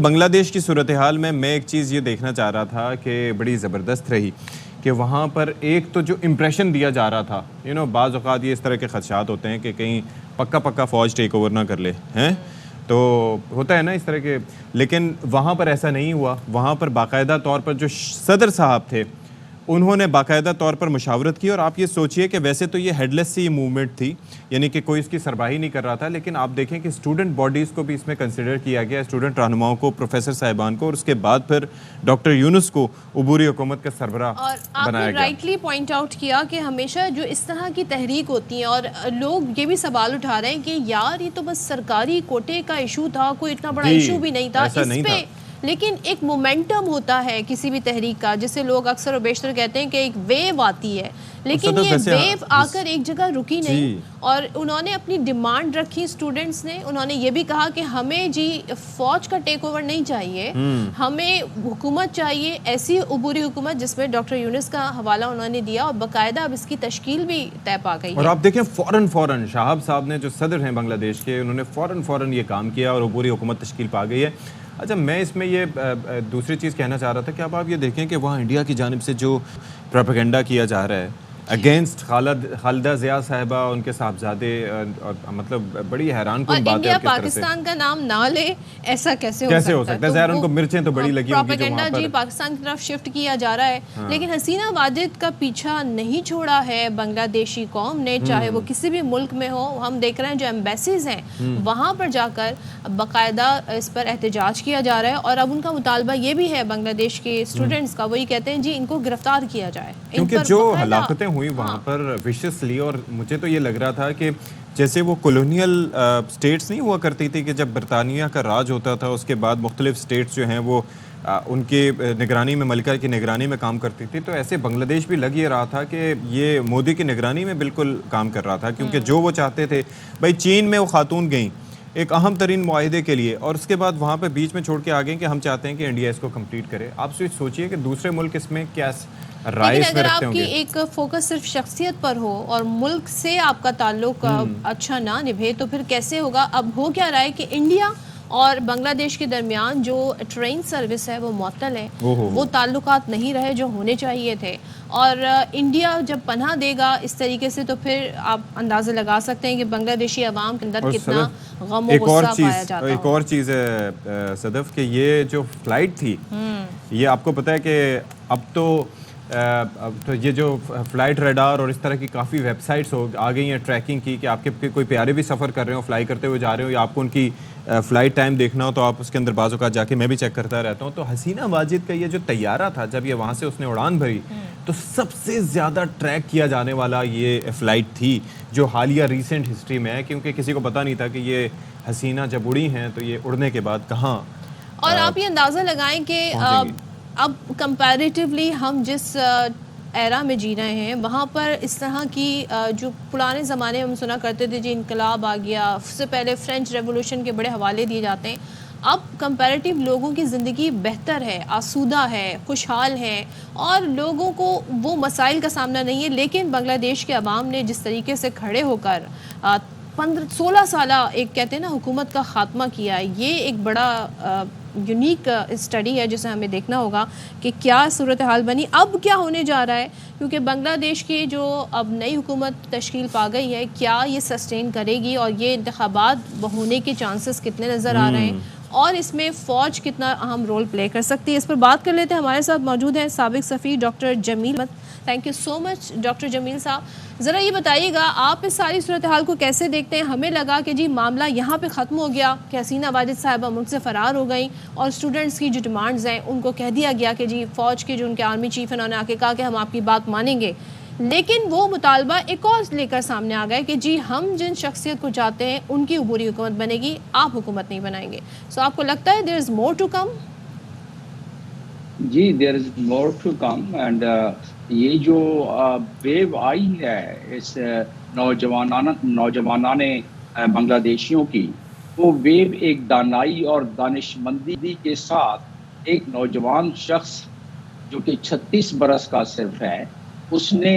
बांग्लादेश की सूरत हाल में मैं एक चीज़ ये देखना चाह रहा था कि बड़ी ज़बरदस्त रही कि वहाँ पर एक तो जो इम्प्रेशन दिया जा रहा था, बाज़ औक़ात ये इस तरह के ख़दशात होते हैं कि कहीं पक्का पक्का फ़ौज टेक ओवर ना कर ले, हैं तो होता है ना इस तरह के। लेकिन वहाँ पर ऐसा नहीं हुआ। वहाँ पर बाकायदा तौर पर जो सदर साहब थे उन्होंने बाकायदा तौर पर मुशावरत की। और आप ये सोचिए कि वैसे तो ये हेडलेस सी मूवमेंट थी, यानी कि कोई इसकी सरबराही नहीं कर रहा था, लेकिन आप देखें कि स्टूडेंट बॉडीज़ को भी इसमें कंसिडर किया गया, स्टूडेंट रहनुमाओं को, प्रोफेसर साहिबान को, और उसके बाद फिर डॉक्टर यूनुस को अबूरी हुकूमत का सरबराह बनाया गया। राइटली पॉइंट आउट किया कि हमेशा जो इस तरह की तहरीक होती है, और लोग ये भी सवाल उठा रहे हैं कि यार ये तो बस सरकारी कोटे का इशू था, कोई इतना बड़ा इशू भी नहीं था इस पे। लेकिन एक मोमेंटम होता है किसी भी तहरीक का, जिसे लोग अक्सर और बेशतर कहते हैं कि एक वेव आती है, लेकिन ये वेव आकर एक जगह रुकी नहीं। और उन्होंने अपनी डिमांड रखी स्टूडेंट्स ने। उन्होंने ये भी कहा कि हमें जी फौज का टेक ओवर नहीं चाहिए, हमें हुकूमत चाहिए, ऐसी अबूरी हुकूमत जिसमें डॉक्टर यूनुस का हवाला उन्होंने दिया, और बाकायदा अब इसकी तश्कील भी तय पा गई है। और आप देखें फौरन शाहब साहब ने, जो सदर हैं बांग्लादेश के, उन्होंने फौरन ये काम किया और अबूरी हुकूमत तश्कील पा गई है। अच्छा, मैं इसमें ये दूसरी चीज़ कहना चाह रहा था कि अब आप ये देखें कि वहाँ इंडिया की जानिब से जो प्रोपेगेंडा किया जा रहा है अगेंस्ट खालिदा ज़िया साहिबा, उनके साहबजादे, मतलब बड़ी हैरान कुन बात है। इंडिया पाकिस्तान का नाम ना ले, ऐसा कैसे हो सकता है? ज़ाहिर उनको मिर्चें तो बड़ी लगी होंगी जो प्रोपेगेंडा जी पाकिस्तान की तरफ शिफ्ट किया जा रहा है। लेकिन हसीना वाजिद का पीछा नहीं छोड़ा है बांग्लादेशी कौम ने, चाहे वो किसी भी मुल्क में हो। हम देख रहे हैं जो एम्बेसीज हैं वहाँ पर जाकर बाकायदा इस पर एहतजाज किया जा रहा है। और अब उनका मुतालबा ये भी है बांग्लादेश के स्टूडेंट्स का, वही कहते हैं जी इनको गिरफ्तार किया जाए, क्योंकि जो हलाकतें हुई वहाँ पर विशसली। और मुझे तो ये लग रहा था कि जैसे वो कॉलोनियल स्टेट्स नहीं हुआ करती थी कि जब बरतानिया का राज होता था उसके बाद मुख्तलिफ स्टेट्स जो हैं वो उनके निगरानी में, मलिका की निगरानी में काम करती थी, तो ऐसे बांग्लादेश भी लग ये रहा था कि ये मोदी की निगरानी में बिल्कुल काम कर रहा था। क्योंकि जो वो चाहते थे, भाई चीन में वो खातून गई एक अहम तरीन मुआहिदे के लिए, और उसके बाद वहाँ पे बीच में छोड़ के आ गए कि हम चाहते हैं कि इंडिया इसको कंप्लीट करे। आप सोचिए कि दूसरे मुल्क इसमें क्या राय में अगर रखते आपकी होंगे। एक फोकस सिर्फ शख्सियत पर हो और मुल्क से आपका ताल्लुक अच्छा ना निभे, तो फिर कैसे होगा? अब हो क्या रहा है कि इंडिया और बांग्लादेश के दरमियान जो ट्रेन सर्विस है वो मुअत्तल है, वो ताल्लुकात नहीं रहे जो होने चाहिए थे। और इंडिया जब पनाह देगा इस तरीके से, तो फिर आप अंदाज़ा लगा सकते हैं कि बांग्लादेशी अवाम के अंदर कितना गम और गुस्सा पाया जाता है। एक और चीज़ है सदफ, कि ये जो फ्लाइट थी, ये आपको पता है कि अब तो ये जो फ़्लाइट रडार और इस तरह की काफ़ी वेबसाइट्स आ गई हैं ट्रैकिंग की, कि आपके कोई प्यारे भी सफ़र कर रहे हो, फ्लाई करते हुए जा रहे हो, या आपको उनकी फ़्लाइट टाइम देखना हो तो आप उसके अंदर बाज़ औक़ात जाके, मैं भी चेक करता रहता हूँ। तो हसीना वाजिद का ये जो तैयारा था, जब ये वहाँ से उसने उड़ान भरी, तो सबसे ज़्यादा ट्रैक किया जाने वाला ये फ़्लाइट थी जो हालिया रिसेंट हिस्ट्री में है, क्योंकि किसी को पता नहीं था कि ये हसीना जब उड़ी हैं तो ये उड़ने के बाद कहाँ। और आप ये अंदाज़ा लगाएं कि अब कंपैरेटिवली हम जिस एरा में जी रहे हैं, वहाँ पर इस तरह की जो पुराने ज़माने में हम सुना करते थे, जी इनकलाब आ गया, उससे पहले फ्रेंच रेवोल्यूशन के बड़े हवाले दिए जाते हैं। अब कंपैरेटिव लोगों की ज़िंदगी बेहतर है, आसूदा है, खुशहाल है, और लोगों को वो मसाइल का सामना नहीं है। लेकिन बांग्लादेश के अवाम ने जिस तरीके से खड़े होकर 16 साल एक कहते हैं ना हुकूमत का ख़ात्मा किया, ये एक बड़ा यूनिक स्टडी है जिसे हमें देखना होगा कि क्या सूरत हाल बनी, अब क्या होने जा रहा है। क्योंकि बांग्लादेश की जो अब नई हुकूमत तश्कील पा गई है, क्या ये सस्टेन करेगी, और ये इंतखाबात होने के चांसेस कितने नज़र आ रहे हैं, और इसमें फ़ौज कितना अहम रोल प्ले कर सकती है। इस पर बात कर लेते हैं। हमारे साथ मौजूद हैं साबिक सफ़ीर doctor Jamil. Thank you so much doctor Jamil साहब। ज़रा ये बताइएगा, आप इस सारी सूरत हाल को कैसे देखते हैं? हमें लगा कि जी मामला यहाँ पे ख़त्म हो गया कि हसीना वाजिद साहिबा मुल्क से फ़रार हो गई, और स्टूडेंट्स की जो डिमांड्स हैं उनको कह दिया गया कि जी फ़ौज के जो उनके आर्मी चीफ़ हैं उन्होंने आके कहा कि हम आपकी बात मानेंगे। लेकिन वो मुतालबा एक और लेकर सामने आ गए कि जी हम जिन शख्सियत को चाहते हैं उनकी अबूरी हुकूमत बनेगी, आप हुकूमत नहीं बनाएंगे। सो आपको लगता है there is more to come? जी, there is more to come. And ये जो वेव आई है इस नौजवानाने बांग्लादेशियों की, वो वेव एक दानाई और दानिशमंदी के साथ एक नौजवान शख्स जो कि 36 बरस का सिर्फ है, उसने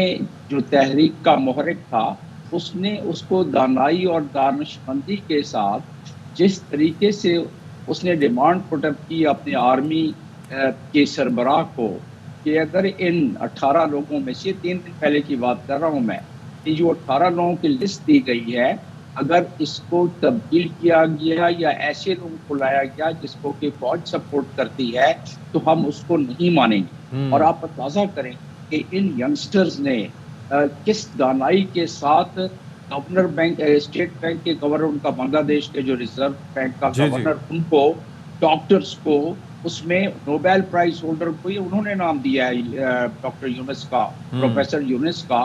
जो तहरीक का मुहर्रिक था, उसने उसको दानाई और दानिशमंदी के साथ जिस तरीके से उसने डिमांड पुटअप की अपने आर्मी के सरबराह को कि अगर इन 18 लोगों में से 3 दिन पहले की बात कर रहा हूँ मैं, कि जो 18 लोगों की लिस्ट दी गई है, अगर इसको तब्दील किया गया या ऐसे लोगों को लाया गया जिसको कि फौज सपोर्ट करती है, तो हम उसको नहीं मानेंगे। और आप अंदाजा करें कि इन यंगस्टर्स ने किस दानाई के साथ गवर्नर बैंक, स्टेट बैंक के गवर्नर, उनका बांग्लादेश के जो रिजर्व बैंक का गवर्नर, उनको, डॉक्टर्स को, उसमें नोबेल प्राइज होल्डर को ही उन्होंने नाम दिया है, डॉक्टर यूनुस का, प्रोफेसर यूनुस का,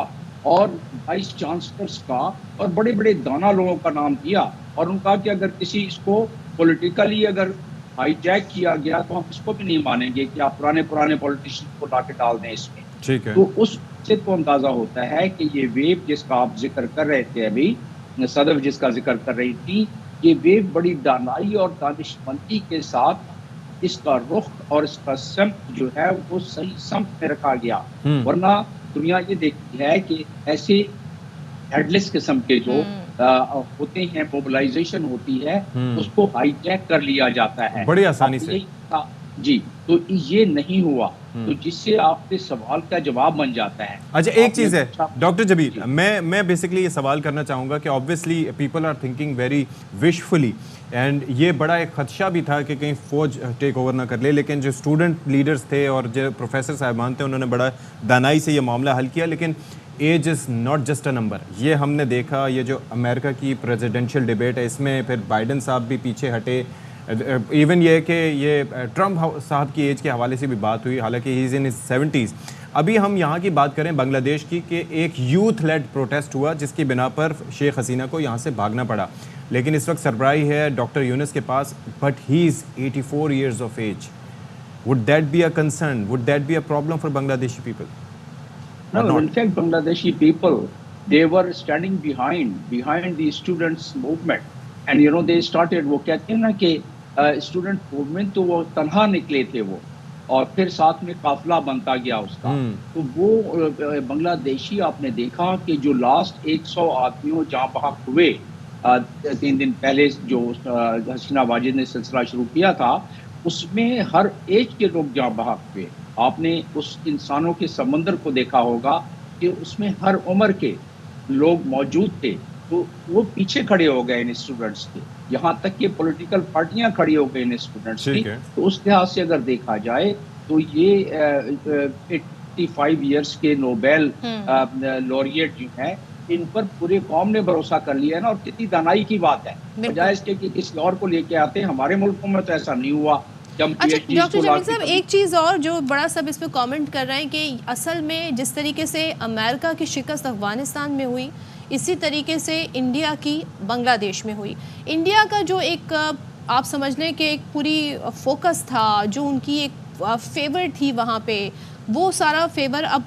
और वाइस चांसलर्स का, और बड़े बड़े दाना लोगों का नाम दिया। और उनका कि अगर किसी इसको पॉलिटिकली अगर हाईजैक किया गया तो हम इसको भी नहीं मानेंगे कि आप पुराने पुराने पॉलिटिशियन को लाके डाल दें इसमें। ठीक है। तो उससे तो अंदाजा होता है कि ये वेव जिसका आप जिक्र कर रहे थे अभी, सदफ जिसका जिक्र कर रही थी, ये वेव बड़ी दानाई और दानिशमंदी के साथ इसका रुख और इसका समत जो है वो सही समत में रखा गया। वरना दुनिया ये देखती है कि ऐसे हेडलेस किस्म के जो होते हैं, मोबिलाइजेशन होती है, उसको हाईजैक कर लिया जाता है बड़ी आसानी से। जी, तो ये नहीं हुआ, तो जिससे आपके सवाल का जवाब बन जाता है। अच्छा, एक चीज़ है डॉक्टर जबीर, मैं बेसिकली ये सवाल करना चाहूँगा कि obviously people are thinking very wishfully, and ये बड़ा एक खदशा भी था कि कहीं फौज टेक ओवर ना कर ले, लेकिन जो स्टूडेंट लीडर्स थे और जो प्रोफेसर साहिबान थे उन्होंने बड़ा दानाई से ये मामला हल किया। लेकिन age is not just a number, ये हमने देखा। ये जो अमेरिका की प्रेसिडेंशियल डिबेट है, इसमें फिर बाइडन साहब भी पीछे हटे। इवन ये कि ये ट्रम्प साहब की एज के हवाले से भी बात हुई, हालांकि he is in his 70s। अभी हम यहाँ की बात करें बांग्लादेश की, कि एक यूथ लेड प्रोटेस्ट हुआ जिसकी बिना पर शेख हसीना को यहाँ से भागना पड़ा। लेकिन इस वक्त सरबराही है डॉक्टर यूनुस के पास, but he is 84 years of age. Would that be a concern? Would that be a problem for Bangladeshi people? No, in fact, Bangladeshi people, they were standing behind the students' movement, and they started. वो कहते हैं ना कि student movement तो वो तनहा निकले थे वो, और फिर साथ में काफिला बनता गया उसका। तो वो बांग्लादेशी आपने देखा कि जो लास्ट 100 आदमियों जहाँ भाग हुए 3 दिन पहले, जो हसीना वाजिद ने सिलसिला शुरू किया था, उसमें हर एज के लोग जहाँ भाग हुए। आपने उस इंसानों के समंदर को देखा होगा कि उसमें हर उम्र के लोग मौजूद थे। तो वो पीछे खड़े हो गए इन स्टूडेंट्स के, यहाँ तक कि पॉलिटिकल पार्टियां खड़ी हो गई इन स्टूडेंट्स की। तो उस लिहाज से अगर देखा जाए तो ये 85 years के नोबेल लॉरिएट जो है, इन पर पूरे कौम ने भरोसा कर लिया है ना। और कितनी दानाई की बात है, बजाय इसके कि किसी और को लेके आते हैं। हमारे मुल्कों में तो ऐसा नहीं हुआ। अच्छा डॉक्टर जमील साहब, एक चीज़ और जो बड़ा सब इस पे कमेंट कर रहे हैं कि असल में जिस तरीके से अमेरिका की शिकस्त अफगानिस्तान में हुई, इसी तरीके से इंडिया की बांग्लादेश में हुई। इंडिया का जो एक आप समझ लें कि एक पूरी फोकस था, जो उनकी एक फेवर थी वहाँ पे, वो सारा फेवर अब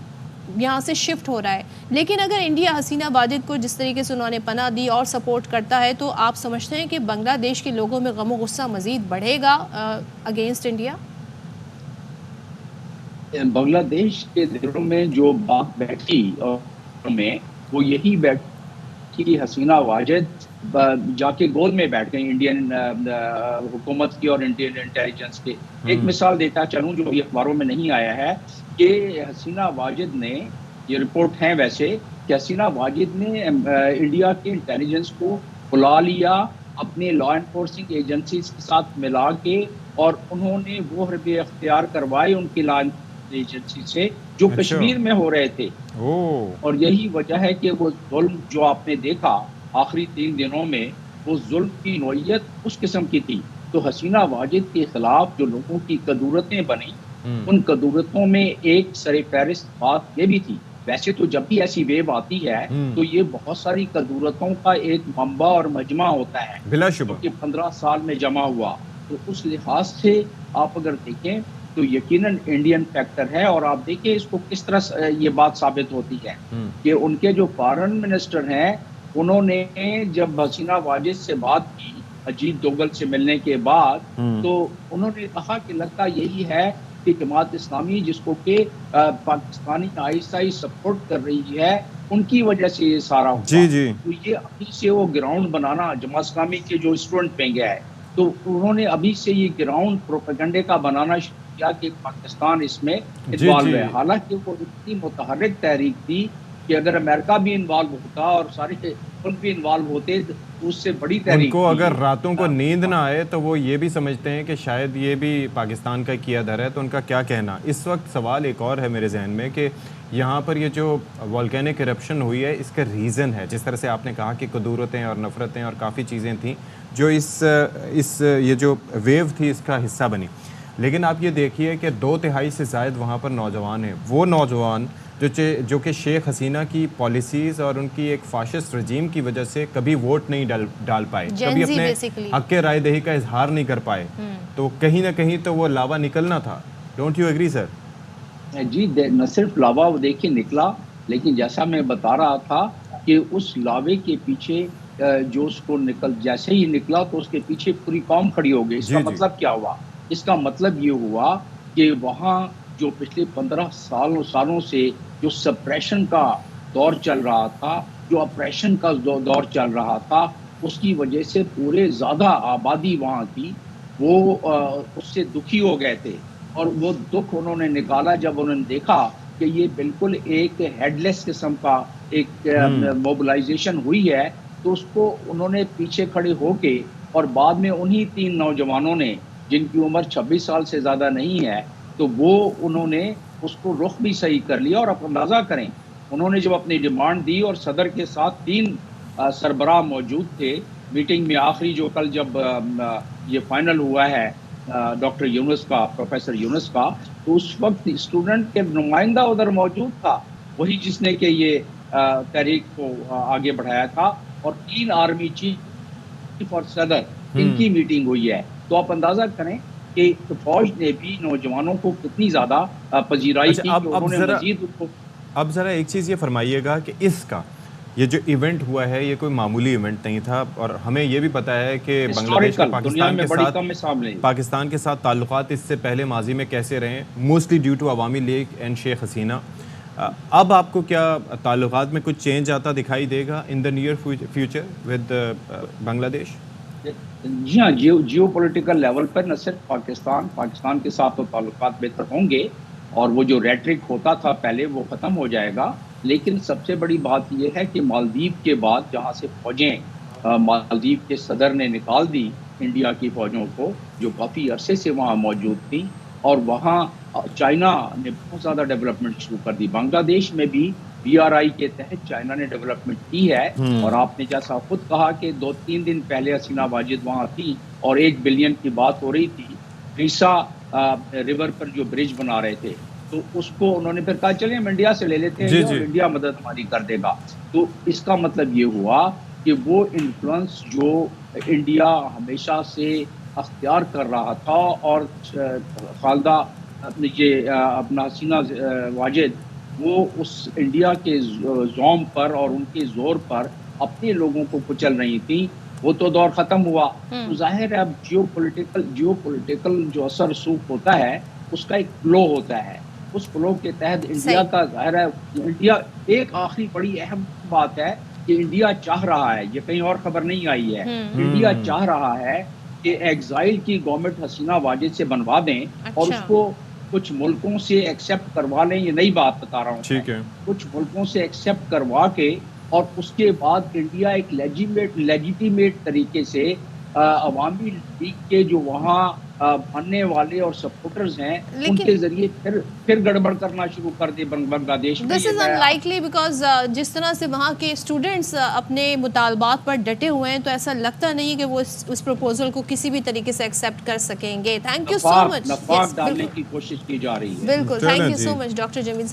यहाँ से शिफ्ट हो रहा है। लेकिन अगर इंडिया हसीना वाजिद को जिस तरीके से उन्होंने पनाह दी और सपोर्ट करता है, तो आप समझते हैं कि बांग्लादेश के लोगों में गम और गुस्सा मज़ीद बढ़ेगा अगेंस्ट इंडिया? बांग्लादेश के दिलों में जो बात बैठी और में वो यही बैठी कि हसीना वाजिद जाके गोद में बैठ गई इंडियन हुकूमत की और इंडियन इंटेलिजेंस के। एक मिसाल देता चलूँ जो अभी अखबारों में नहीं आया है, कि हसीना वाजिद ने, ये रिपोर्ट है वैसे, कि हसीना वाजिद ने इंडिया के इंटेलिजेंस को बुला लिया अपने लॉ एनफोर्सिंग एजेंसीज के साथ मिला के, और उन्होंने वो हरबे अख्तियार करवाए उनकी लॉ एजेंसी से जो कश्मीर में हो रहे थे। और यही वजह है कि वो जुल्म जो आपने देखा आखिरी 3 दिनों में, वो जुल्म की नौइयत उस किस्म की थी। तो हसीना वाजिद के खिलाफ जो लोगों की कदूरतें बनी, उन कदूरतों में एक सरे फहरिस्त बात ये भी थी। वैसे तो जब भी ऐसी वेव आती है तो ये बहुत सारी कदूरतों का एक मंबा और मजमा होता है, बिलाशुबा, कि 15 साल में जमा हुआ। तो उस लिहाज से आप अगर देखें तो यकीनन इंडियन फैक्टर है। और आप देखिए इसको किस तरह ये बात साबित होती है कि उनके जो फॉरेन मिनिस्टर हैं, उन्होंने जब हसीना वाजिद से बात की अजीत दोगल से मिलने के बाद, तो उन्होंने कहा कि लगता यही है कि जमात इस्लामी, जिसको कि पाकिस्तानी आईएसआई सपोर्ट कर रही है, उनकी वजह से ये सारा हुआ। तो ये अभी से वो ग्राउंड बनाना जमात इस्लामी के जो स्टूडेंट में गया है, तो उन्होंने अभी से ये ग्राउंड प्रोपेगेंडे का बनाना शुरू किया कि पाकिस्तान इसमें इन्वॉल्व है। हालांकि वो इतनी मुतहर्रिक तहरीक थी कि अगर अमेरिका भी इन्वॉल्व होता और सारे मुल्क भी इन्वॉल्व होते तो उससे बड़ी तहरीक उनको अगर रातों को नींद ना आए तो वो ये भी समझते हैं कि शायद ये भी पाकिस्तान का किया धर है, तो उनका क्या कहना। इस वक्त सवाल एक और है मेरे जहन में कि यहाँ पर ये जो वोल्केनिक इरप्शन हुई है इसका रीज़न है, जिस तरह से आपने कहा कि कदूरतें और नफ़रतें और काफ़ी चीज़ें थीं जो इस ये जो वेव थी इसका हिस्सा बनी। लेकिन आप ये देखिए कि 2/3 से ज़ायद वहाँ पर नौजवान हैं, वो नौजवान जो कि शेख हसीना की पॉलिसीज़ और उनकी एक फाशिस्ट रजीम की वजह से कभी वोट नहीं डाल पाए, कभी अपने हक के राय दही का इजहार नहीं कर पाए, तो कहीं ना कहीं तो वो लावा निकलना था। Don't you agree sir? जी, न सिर्फ लावा देखिए निकला, लेकिन जैसा मैं बता रहा था कि उस लावे के पीछे जो उसको जैसे ही निकला तो उसके पीछे पूरी कौम खड़ी हो गई। इसका मतलब क्या हुआ? इसका मतलब ये हुआ कि वहाँ जो पिछले 15 सालों से जो सप्रेशन का दौर चल रहा था, जो ऑपरेशन का दौर चल रहा था, उसकी वजह से पूरे ज़्यादा आबादी वहाँ की वो उससे दुखी हो गए थे। और वो दुख उन्होंने निकाला जब उन्होंने देखा कि ये बिल्कुल एक हेडलेस किस्म का एक मोबिलाइजेशन हुई है, तो उसको उन्होंने पीछे खड़े होके और बाद में उन्हीं 3 नौजवानों ने, जिनकी उम्र 26 साल से ज़्यादा नहीं है, तो वो उन्होंने उसको रुख भी सही कर लिया। और आप अंदाज़ा करें, उन्होंने जब अपनी डिमांड दी और सदर के साथ 3 सरबराह मौजूद थे मीटिंग में, आखिरी जो कल जब ये फाइनल हुआ है डॉक्टर यूनुस का, प्रोफेसर यूनुस का, तो उस वक्त स्टूडेंट के नुमाइंदा उधर मौजूद था, वही जिसने कि ये तहरीक को आगे बढ़ाया था। और 3 आर्मी चीफ और सदर, इनकी मीटिंग हुई है। तो आप अंदाजा करें कि फौज ने भी नौजवानों को कितनी ज़्यादा पजीराई की। अब ज़रा एक चीज़ ये फरमाइएगा कि इसका ये जो इवेंट हुआ है ये कोई मामूली इवेंट नहीं था, और हमें ये भी पता है कि बांग्लादेश का पाकिस्तान के साथ ताल्लुकात इससे पहले माजी में कैसे रहे, mostly due to Awami League and Sheikh Hasina. अब आपको क्या ताल्लुकात में कुछ चेंज आता दिखाई देगा in the near future with Bangladesh? जी हाँ, जियो पॉलिटिकल लेवल पर न सिर्फ पाकिस्तान के साथ तो ताल्लुकात बेहतर होंगे, और वो जो रेटरिक होता था पहले वो ख़त्म हो जाएगा। लेकिन सबसे बड़ी बात यह है कि मालदीव के बाद जहाँ से फ़ौजें मालदीव के सदर ने निकाल दी इंडिया की फ़ौजों को, जो काफ़ी अरसे से वहाँ मौजूद थी, और वहाँ चाइना ने बहुत ज़्यादा डेवलपमेंट शुरू कर दी। बांग्लादेश में भी BRI के तहत चाइना ने डेवलपमेंट की है। और आपने जैसा खुद कहा कि 2-3 दिन पहले हसीना वाजिद वहाँ थी और 1 बिलियन की बात हो रही थी। रीसा रिवर पर जो ब्रिज बना रहे थे, तो उसको उन्होंने फिर कहा चलिए हम इंडिया से ले लेते हैं और इंडिया मदद हमारी कर देगा। तो इसका मतलब ये हुआ कि वो इन्फ्लुएंस जो इंडिया हमेशा से अख्तियार कर रहा था, और खालदा अपना हसीना वाजिद वो उस इंडिया के ज़ोम पर और उनके ज़ोर पर अपने लोगों को कुचल रही थी, वो तो दौर ख़त्म हुआ। तो जाहिर है अब जियो जो असर रसूख होता है उसका एक फ्लो होता है। उस फ्लो के तहत इंडिया का, जाहिर है इंडिया, एक आखिरी बड़ी अहम बात है कि इंडिया चाह रहा है, ये कहीं और खबर नहीं आई है, इंडिया चाह रहा है कि एग्जाइल की गवर्नमेंट हसीना वाजिद से बनवा दें। और उसको कुछ मुल्कों से एक्सेप्ट करवा लें, ये नई बात बता रहा हूँ, ठीक है, कुछ मुल्कों से एक्सेप्ट करवा के, और उसके बाद इंडिया एक लेजिटिमेट तरीके से अवामी लीग के जो वहाँ बनने वाले और सपोर्टर्स हैं उनके जरिए फिर गड़बड़ करना शुरू कर दे बांग्लादेश में। दिस इज अनलाइकली बिकॉज जिस तरह से वहाँ के स्टूडेंट्स अपने मुतालबात पर डटे हुए हैं, तो ऐसा लगता नहीं है कि वो उस प्रपोजल को किसी भी तरीके से एक्सेप्ट कर सकेंगे। Thank you so much. नफाक डालने की कोशिश की जा रही है। बिल्कुल, thank you so much doctor Jameel.